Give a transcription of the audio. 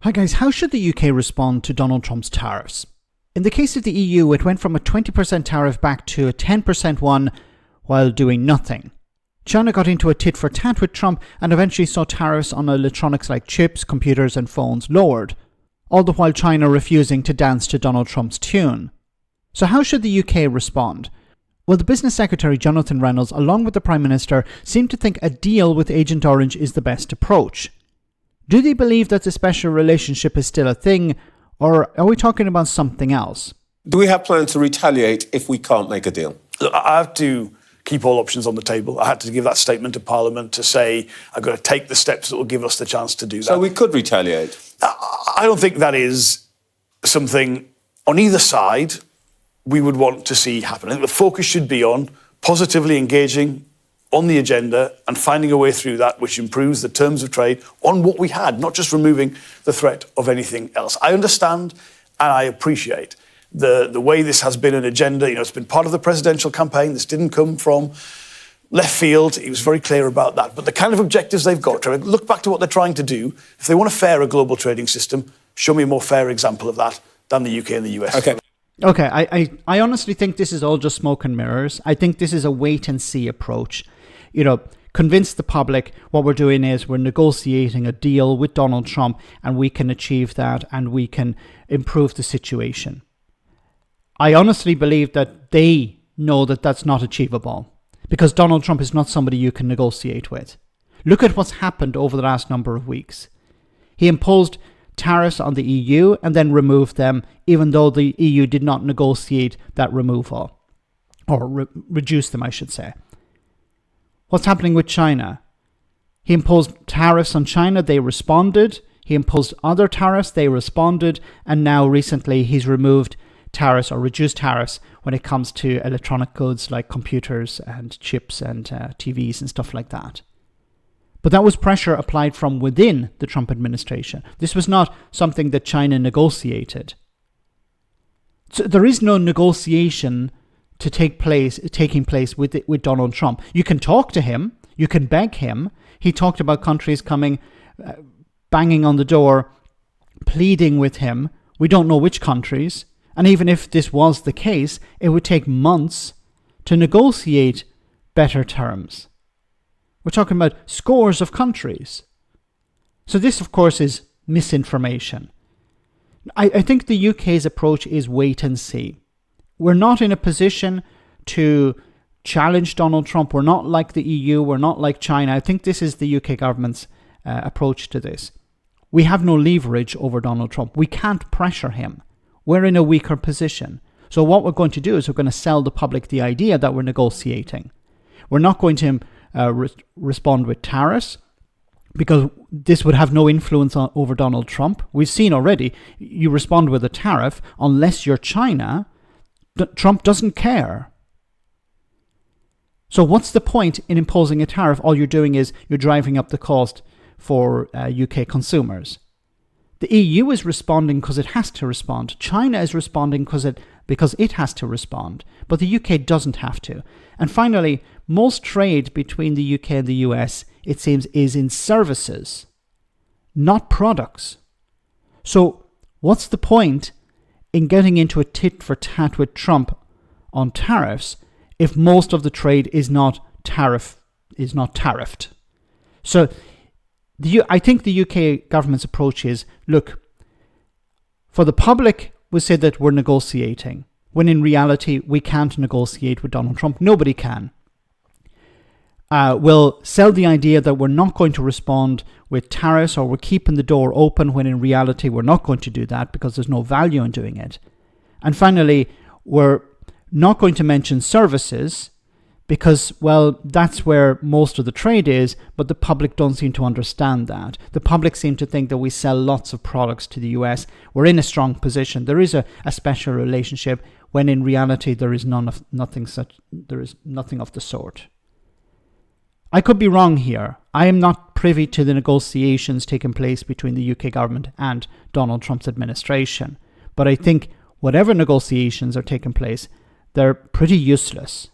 Hi guys, how should the UK respond to Donald Trump's tariffs? In the case of the EU, it went from a 20% tariff back to a 10% one while doing nothing. China got into a tit-for-tat with Trump and eventually saw tariffs on electronics like chips, computers and phones lowered, all the while China refusing to dance to Donald Trump's tune. So how should the UK respond? Well, the Business Secretary Jonathan Reynolds, along with the Prime Minister, seem to think a deal with Agent Orange is the best approach. Do they believe that the special relationship is still a thing, or are we talking about something else? Do we have plans to retaliate if we can't make a deal? Look, I have to keep all options on the table. I had to give that statement to Parliament to say I've got to take the steps that will give us the chance to do that. So we could retaliate? I don't think that is something on either side we would want to see happen. I think the focus should be on positively engaging on the agenda and finding a way through that which improves the terms of trade on what we had, not just removing the threat of anything else. I understand and I appreciate the way this has been an agenda. You know, it's been part of the presidential campaign. This didn't come from left field. He was very clear about that. But the kind of objectives they've got, look back to what they're trying to do. If they want a fairer global trading system, show me a more fair example of that than the UK and the US. Okay, I honestly think this is all just smoke and mirrors. I think this is a wait-and-see approach. You know, convince the public what we're doing is we're negotiating a deal with Donald Trump and we can achieve that and we can improve the situation. I honestly believe that they know that that's not achievable because Donald Trump is not somebody you can negotiate with. Look at what's happened over the last number of weeks. He imposed tariffs on the EU and then removed them, even though the EU did not negotiate that removal, or reduce them, I should say. What's happening with China? He imposed tariffs on China, they responded. He imposed other tariffs, they responded. And now recently he's removed tariffs or reduced tariffs when it comes to electronic goods like computers and chips and TVs and stuff like that. But that was pressure applied from within the Trump administration. This was not something that China negotiated. So there is no negotiation taking place with Donald Trump. You can talk to him, you can beg him. He talked about countries coming, banging on the door, pleading with him. We don't know which countries. And even if this was the case, it would take months to negotiate better terms. We're talking about scores of countries. So this, of course, is misinformation. I think the UK's approach is wait and see. We're not in a position to challenge Donald Trump. We're not like the EU. We're not like China. I think this is the UK government's approach to this. We have no leverage over Donald Trump. We can't pressure him. We're in a weaker position. So what we're going to do is we're going to sell the public the idea that we're negotiating. We're not going to respond with tariffs because this would have no influence over Donald Trump. We've seen already, you respond with a tariff unless you're China. Trump doesn't care. So what's the point in imposing a tariff? All you're doing is you're driving up the cost for UK consumers. The EU is responding because it has to respond. China is responding because it has to respond. But the UK doesn't have to. And finally, most trade between the UK and the US, it seems, is in services, not products. So what's the point in getting into a tit-for-tat with Trump on tariffs if most of the trade is not tariffed? So I think the UK government's approach is, look, for the public, we say that we're negotiating, when in reality, we can't negotiate with Donald Trump. Nobody can. We'll sell the idea that we're not going to respond with tariffs or we're keeping the door open, when in reality, we're not going to do that because there's no value in doing it. And finally, we're not going to mention services because, well, that's where most of the trade is, but the public don't seem to understand that. The public seem to think that we sell lots of products to the US. We're in a strong position. There is a special relationship, when in reality there is nothing of the sort. I could be wrong here. I am not privy to the negotiations taking place between the UK government and Donald Trump's administration. But I think whatever negotiations are taking place, they're pretty useless.